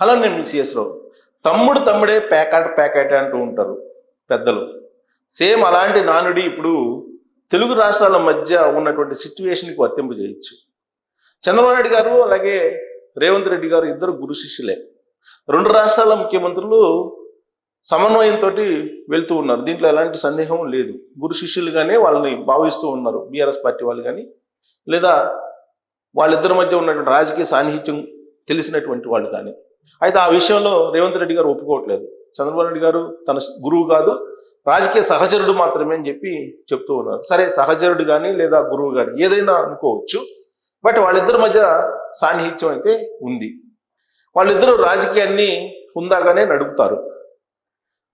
Hello, నేను మీ CS రావు. తమ్ముడు తమ్ముడే ప్యాకాట్ ప్యాకాట్ అంటూ ఉంటారు పెద్దలు. సేమ్ అలాంటి నానుడి ఇప్పుడు తెలుగు రాష్ట్రాల మధ్య ఉన్నటువంటి సిచ్యువేషన్కి వర్తింపజేయచ్చు. చంద్రబాబు నాయుడు గారు అలాగే రేవంత్ రెడ్డి గారు ఇద్దరు గురు శిష్యులే. రెండు రాష్ట్రాల ముఖ్యమంత్రులు సమన్వయంతో వెళ్తూ ఉన్నారు. దీంట్లో ఎలాంటి సందేహం లేదు. గురు శిష్యులుగానే వాళ్ళని భావిస్తూ ఉన్నారు బీఆర్ఎస్ పార్టీ వాళ్ళు కానీ, లేదా వాళ్ళిద్దరి మధ్య ఉన్నటువంటి రాజకీయ సాన్నిహిత్యం తెలిసినటువంటి వాళ్ళు కానీ. అయితే ఆ విషయంలో రేవంత్ రెడ్డి గారు ఒప్పుకోవట్లేదు. చంద్రబాబు నాయుడు గారు తన గురువు కాదు, రాజకీయ సహచరుడు మాత్రమే అని చెప్పి చెప్తూ ఉన్నారు. సరే, సహచరుడు కానీ లేదా గురువు కానీ ఏదైనా అనుకోవచ్చు, బట్ వాళ్ళిద్దరి మధ్య సాన్నిహిత్యం అయితే ఉంది. వాళ్ళిద్దరూ రాజకీయాన్ని హుందాగానే నడుపుతారు.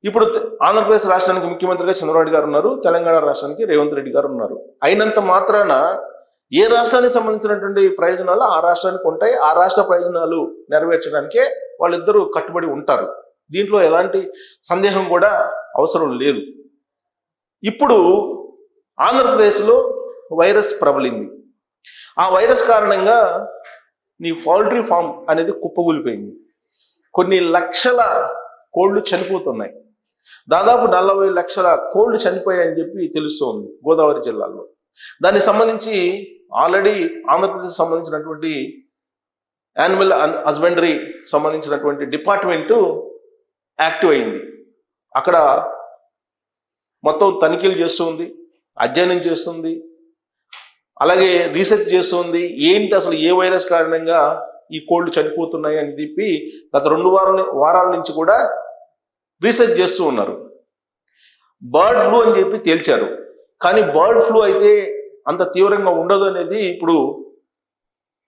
ఇప్పుడు ఆంధ్రప్రదేశ్ రాష్ట్రానికి ముఖ్యమంత్రిగా చంద్రబాబు నాయుడు గారు ఉన్నారు, తెలంగాణ రాష్ట్రానికి రేవంత్ రెడ్డి గారు ఉన్నారు. అయినంత మాత్రాన ఏ రాష్ట్రానికి సంబంధించినటువంటి ప్రయోజనాలు ఆ రాష్ట్రానికి ఉంటాయి. ఆ రాష్ట్ర ప్రయోజనాలు నెరవేర్చడానికే వాళ్ళిద్దరూ కట్టుబడి ఉంటారు. దీంట్లో ఎలాంటి సందేహం కూడా అవసరం లేదు. ఇప్పుడు ఆంధ్రప్రదేశ్లో వైరస్ ప్రబలింది. ఆ వైరస్ కారణంగా నీ పౌల్ట్రీ ఫామ్ అనేది కుప్పగూలిపోయింది. కొన్ని లక్షల కోళ్లు చనిపోతున్నాయి. దాదాపు 40 లక్షల కోళ్లు చనిపోయాయని చెప్పి తెలుస్తోంది గోదావరి జిల్లాలో. దానికి సంబంధించి ఆల్రెడీ ఆంధ్రప్రదేశ్ సంబంధించినటువంటి యానిమల్ హస్బెండరీ సంబంధించినటువంటి డిపార్ట్మెంటు యాక్టివ్ అయింది. అక్కడ మొత్తం తనిఖీలు చేస్తుంది, అధ్యయనం చేస్తుంది, అలాగే రీసెర్చ్ చేస్తుంది. ఏంటి అసలు ఏ వైరస్ కారణంగా ఈ కోళ్లు చనిపోతున్నాయి అని చెప్పి గత 2 వారాల నుంచి కూడా రీసెర్చ్ చేస్తూ ఉన్నారు. బర్డ్ ఫ్లూ అని చెప్పి తేల్చారు. కానీ బర్డ్ ఫ్లూ అయితే అంత తీవ్రంగా ఉండదు అనేది ఇప్పుడు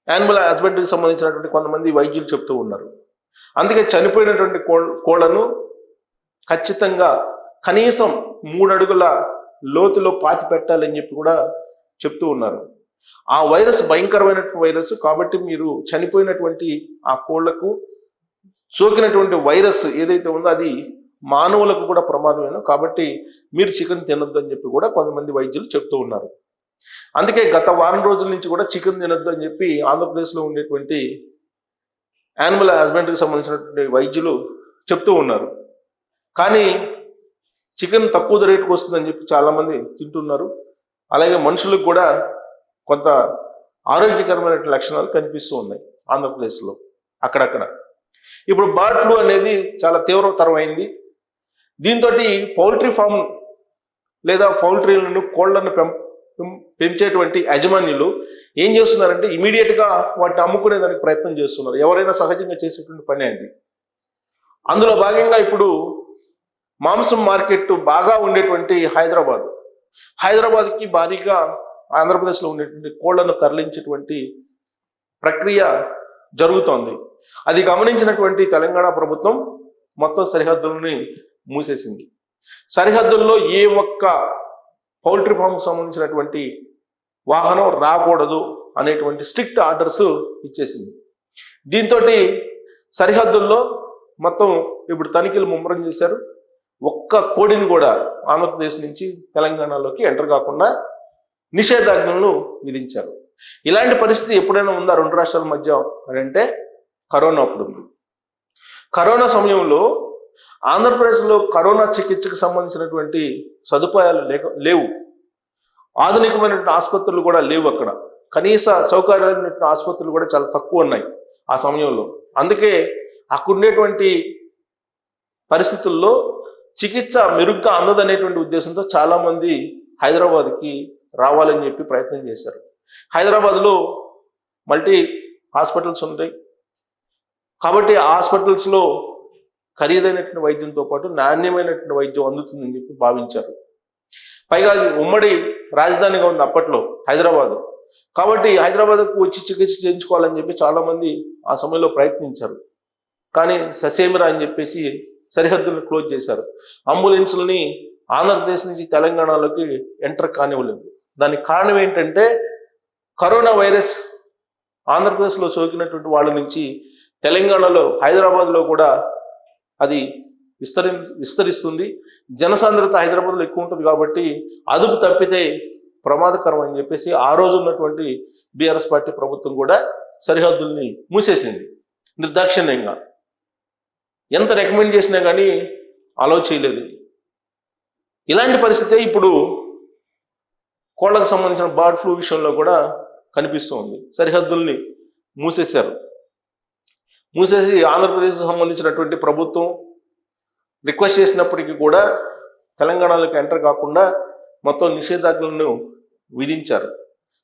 యానిమల్ హస్బెండరీకి సంబంధించినటువంటి కొంతమంది వైద్యులు చెప్తూ ఉన్నారు. అందుకే చనిపోయినటువంటి కోళ్లను ఖచ్చితంగా కనీసం 3 అడుగుల లోతులో పాతి పెట్టాలని చెప్పి కూడా చెప్తూ ఉన్నారు. ఆ వైరస్ భయంకరమైనటువంటి వైరస్ కాబట్టి మీరు చనిపోయినటువంటి ఆ కోళ్లకు సోకినటువంటి వైరస్ ఏదైతే ఉందో అది మానవులకు కూడా ప్రమాదమైన, కాబట్టి మీరు చికెన్ తినొద్దు అని చెప్పి కూడా కొంతమంది వైద్యులు చెప్తూ ఉన్నారు. అందుకే గత వారం రోజుల నుంచి కూడా చికెన్ తినొద్దు అని చెప్పి ఆంధ్రప్రదేశ్లో ఉండేటువంటి యానిమల్ హస్బెండరీకి సంబంధించినటువంటి వైద్యులు చెప్తూ ఉన్నారు. కానీ చికెన్ తక్కువ రేటుకు వస్తుందని చెప్పి చాలామంది తింటున్నారు. అలాగే మనుషులకు కూడా కొంత ఆరోగ్యకరమైన లక్షణాలు కనిపిస్తూ ఉన్నాయి ఆంధ్రప్రదేశ్లో అక్కడక్కడ. ఇప్పుడు బర్డ్ ఫ్లూ అనేది చాలా తీవ్రతరమైంది. దీంతో పౌల్ట్రీ ఫామ్ లేదా పౌల్ట్రీలను కోళ్లను పెంచేటువంటి యజమానులు ఏం చేస్తున్నారంటే ఇమీడియట్గా వాటిని అమ్ముకునేదానికి ప్రయత్నం చేస్తున్నారు. ఎవరైనా సహజంగా చేసేటువంటి పని అది. అందులో భాగంగా ఇప్పుడు మాంసం మార్కెట్ బాగా ఉండేటువంటి హైదరాబాద్కి భారీగా ఆంధ్రప్రదేశ్లో ఉండేటువంటి కోళ్లను తరలించేటువంటి ప్రక్రియ జరుగుతోంది. అది గమనించినటువంటి తెలంగాణ ప్రభుత్వం మొత్తం సరిహద్దులని మూసేసింది. సరిహద్దుల్లో ఏ ఒక్క పౌల్ట్రీ ఫామ్కి సంబంధించినటువంటి వాహనం రాకూడదు అనేటువంటి స్ట్రిక్ట్ ఆర్డర్స్ ఇచ్చేసింది. దీంతో సరిహద్దుల్లో మొత్తం ఇప్పుడు తనిఖీలు ముమ్మరం చేశారు. ఒక్క కోడిని కూడా ఆంధ్రప్రదేశ్ నుంచి తెలంగాణలోకి ఎంటర్ కాకుండా నిషేధాజ్ఞలను విధించారు. ఇలాంటి పరిస్థితి ఎప్పుడైనా ఉందా 2 రాష్ట్రాల మధ్య అని అంటే కరోనా అప్పుడు ఉంది. కరోనా సమయంలో ఆంధ్రప్రదేశ్లో కరోనా చికిత్సకు సంబంధించినటువంటి సదుపాయాలు లేవు. ఆధునికమైనటువంటి ఆసుపత్రులు కూడా లేవు. అక్కడ కనీస సౌకర్యాలైనటువంటి ఆసుపత్రులు కూడా చాలా తక్కువ ఉన్నాయి ఆ సమయంలో. అందుకే అక్కడ ఉండేటువంటి పరిస్థితుల్లో చికిత్స మెరుగ్గా అందదనేటువంటి ఉద్దేశంతో చాలామంది హైదరాబాద్కి రావాలని చెప్పి ప్రయత్నం చేశారు. హైదరాబాద్లో మల్టీ హాస్పిటల్స్ ఉంటాయి కాబట్టి ఆ హాస్పిటల్స్లో ఖరీదైనటువంటి వైద్యంతో పాటు నాణ్యమైనటువంటి వైద్యం అందుతుందని చెప్పి భావించారు. పైగా ఉమ్మడి రాజధానిగా ఉంది అప్పట్లో హైదరాబాద్. కాబట్టి హైదరాబాద్కు వచ్చి చికిత్స చేయించుకోవాలని చెప్పి చాలామంది ఆ సమయంలో ప్రయత్నించారు. కానీ ససేమిరా అని చెప్పేసి సరిహద్దులను క్లోజ్ చేశారు. అంబులెన్స్లని ఆంధ్రప్రదేశ్ నుంచి తెలంగాణలోకి ఎంటర్ కానివ్వలేదు. దానికి కారణం ఏంటంటే కరోనా వైరస్ ఆంధ్రప్రదేశ్లో సోకినటువంటి వాళ్ళ నుంచి తెలంగాణలో హైదరాబాద్లో కూడా అది విస్తరిస్తుంది. జనసాంద్రత హైదరాబాద్లో ఎక్కువ ఉంటుంది కాబట్టి అదుపు తప్పితే ప్రమాదకరం అని చెప్పేసి ఆ రోజు ఉన్నటువంటి బీఆర్ఎస్ పార్టీ ప్రభుత్వం కూడా సరిహద్దుల్ని మూసేసింది నిర్దాక్షిణ్యంగా. ఎంత రికమెండ్ చేసినా కానీ అలౌ చేయలేదు. ఇలాంటి పరిస్థితే ఇప్పుడు కోళ్లకు సంబంధించిన బర్డ్ ఫ్లూ విషయంలో కూడా కనిపిస్తూ ఉంది. సరిహద్దుల్ని మూసేశారు. మూసేసి ఆంధ్రప్రదేశ్కి సంబంధించినటువంటి ప్రభుత్వం రిక్వెస్ట్ చేసినప్పటికీ కూడా తెలంగాణలోకి ఎంటర్ కాకుండా మొత్తం నిషేధాజ్ఞలను విధించారు.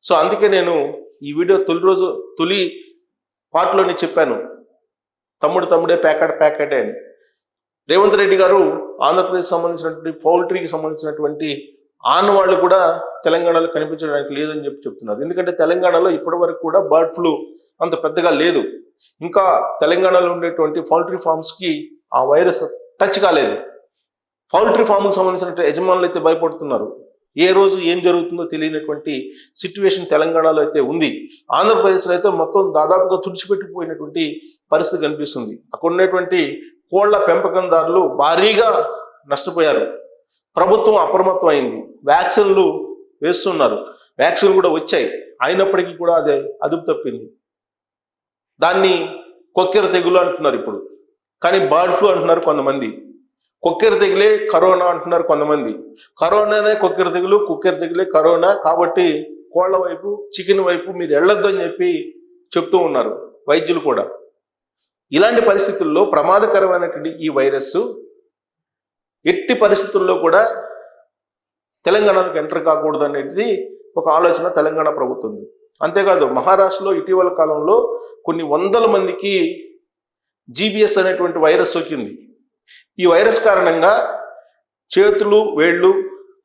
సో అందుకే నేను ఈ వీడియో తొలి పార్ట్లోనే చెప్పాను, తమ్ముడే ప్యాకెట్ అని. రేవంత్ రెడ్డి గారు ఆంధ్రప్రదేశ్ సంబంధించినటువంటి పౌల్ట్రీకి సంబంధించినటువంటి ఆనవాళ్ళు కూడా తెలంగాణలో కనిపించడానికి లేదని చెప్తున్నారు. ఎందుకంటే తెలంగాణలో ఇప్పటి వరకు కూడా బర్డ్ ఫ్లూ అంత పెద్దగా లేదు. ఇంకా తెలంగాణలో ఉండేటువంటి పౌల్ట్రీ ఫార్మ్స్కి ఆ వైరస్ టచ్ కాలేదు. పౌల్ట్రీ ఫామ్కి సంబంధించిన యజమానులు అయితే భయపడుతున్నారు. ఏ రోజు ఏం జరుగుతుందో తెలియనటువంటి సిచ్యువేషన్ తెలంగాణలో అయితే ఉంది. ఆంధ్రప్రదేశ్లో అయితే మొత్తం దాదాపుగా తుడిచిపెట్టిపోయినటువంటి పరిస్థితి కనిపిస్తుంది. అక్కడ ఉన్నటువంటి కోళ్ల పెంపకందారులు భారీగా నష్టపోయారు. ప్రభుత్వం అప్రమత్తం అయింది, వ్యాక్సిన్లు వేస్తున్నారు, వ్యాక్సిన్ కూడా వచ్చాయి. అయినప్పటికీ కూడా అదే అదుపు తప్పింది. దాన్ని కొక్కెర తెగులు అంటున్నారు ఇప్పుడు, కానీ బర్డ్ ఫ్లూ అంటున్నారు కొంతమంది. కొక్కెర తెగులే కరోనా అంటున్నారు కొంతమంది. కరోనానే కొక్కెర తెగులు, కుక్కెర తెగులే కరోనా. కాబట్టి కోళ్ల వైపు, చికెన్ వైపు మీరు వెళ్ళొద్దు అని చెప్పి చెప్తూ ఉన్నారు వైద్యులు కూడా. ఇలాంటి పరిస్థితుల్లో ప్రమాదకరమైనటువంటి ఈ వైరస్ ఎట్టి పరిస్థితుల్లో కూడా తెలంగాణకు ఎంటర్ కాకూడదు అనేది ఒక ఆలోచన తెలంగాణ ప్రభుత్వం. అంతేకాదు మహారాష్ట్రలో ఇటీవల కాలంలో కొన్ని వందల మందికి జీబీఎస్ అనేటువంటి వైరస్ సోకింది. ఈ వైరస్ కారణంగా చేతులు, వేళ్ళు,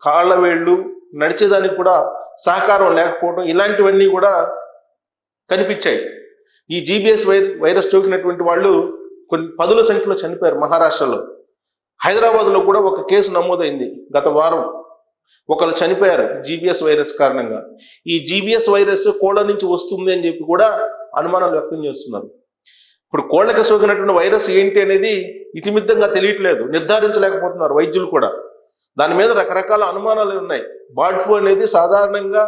కాళ్ళ వేళ్ళు నడిచేదానికి కూడా సహకారం లేకపోవడం, ఇలాంటివన్నీ కూడా కనిపించాయి. ఈ జీబీఎస్ వైరస్ సోకినటువంటి వాళ్ళు కొన్ని పదుల సంఖ్యలో చనిపోయారు మహారాష్ట్రలో. హైదరాబాద్లో కూడా ఒక కేసు నమోదైంది గత వారం. ఒకరు చనిపోయారు జీబీఎస్ వైరస్ కారణంగా. ఈ జీబీఎస్ వైరస్ కోళ్ల నుంచి వస్తుంది అని చెప్పి కూడా అనుమానాలు వ్యక్తం చేస్తున్నారు. ఇప్పుడు కోళ్లకు సోకినటువంటి వైరస్ ఏంటి అనేది ఇతిమిద్దంగా తెలియట్లేదు, నిర్ధారించలేకపోతున్నారు వైద్యులు కూడా. దాని మీద రకరకాల అనుమానాలు ఉన్నాయి. బర్డ్ ఫ్లూ అనేది సాధారణంగా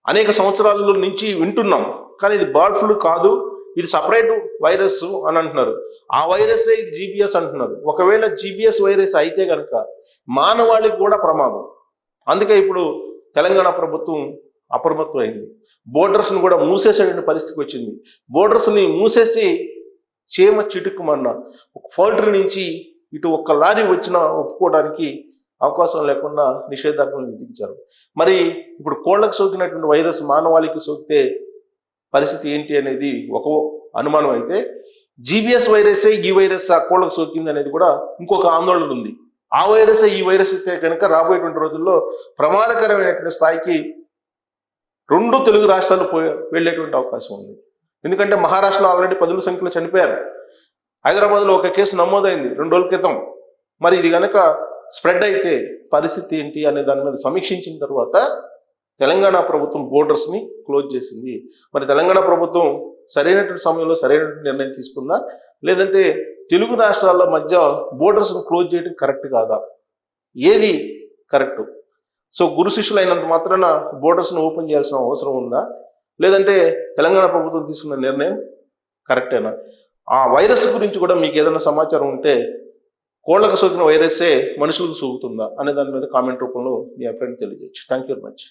అనేక సంవత్సరాల నుంచి వింటున్నాం, కానీ ఇది బర్డ్ ఫ్లూ కాదు, ఇది సపరేట్ వైరస్ అని అంటున్నారు. ఆ వైరసే ఇది జీబీఎస్ అంటున్నారు. ఒకవేళ జీబీఎస్ వైరస్ అయితే కనుక మానవాళికి కూడా ప్రమాదం. అందుకే ఇప్పుడు తెలంగాణ ప్రభుత్వం అప్రమత్తం అయింది. బోర్డర్స్ని కూడా మూసేసే పరిస్థితికి వచ్చింది. బోర్డర్స్ని మూసేసి చీమ చిటుక్కుమన్న ఒక పౌల్ట్రీ నుంచి ఇటు ఒక్క లారీ వచ్చినా ఒప్పుకోవడానికి అవకాశం లేకుండా నిషేధాజ్ఞలు విధించారు. మరి ఇప్పుడు కోళ్లకు సోకినటువంటి వైరస్ మానవాళికి సోకితే పరిస్థితి ఏంటి అనేది ఒక అనుమానం అయితే, జీబీఎస్ వైరసే ఈ వైరస్ ఆ కోళ్లకు సోకింది అనేది కూడా ఇంకొక ఆందోళన ఉంది. ఆ వైరసే ఈ వైరస్ అయితే కనుక రాబోయేటువంటి రోజుల్లో ప్రమాదకరమైనటువంటి స్థాయికి రెండు తెలుగు రాష్ట్రాలు వెళ్ళేటువంటి అవకాశం ఉంది. ఎందుకంటే మహారాష్ట్రలో ఆల్రెడీ పదుల సంఖ్యలో చనిపోయారు. హైదరాబాద్లో ఒక కేసు నమోదైంది 2 రోజుల క్రితం. మరి ఇది కనుక స్ప్రెడ్ అయితే పరిస్థితి ఏంటి అనే దాని మీద సమీక్షించిన తర్వాత తెలంగాణ ప్రభుత్వం బోర్డర్స్ని క్లోజ్ చేసింది. మరి తెలంగాణ ప్రభుత్వం సరైనటువంటి సమయంలో సరైనటువంటి నిర్ణయం తీసుకుందా, లేదంటే తెలుగు రాష్ట్రాల మధ్య బోర్డర్స్ని క్లోజ్ చేయడం కరెక్ట్ కాదా? ఏది కరెక్ట్? సో గురు శిష్యులు అయినంత మాత్రాన బోర్డర్స్ని ఓపెన్ చేయాల్సిన అవసరం ఉందా, లేదంటే తెలంగాణ ప్రభుత్వం తీసుకున్న నిర్ణయం కరెక్టేనా? ఆ వైరస్ గురించి కూడా మీకు ఏదైనా సమాచారం ఉంటే, కోళ్లకు సోకిన వైరస్సే మనుషులకు సోకుతుందా అనే దాని మీద కామెంట్ రూపంలో మీ అభిప్రాయం తెలియజేయచ్చు. Thank you very much.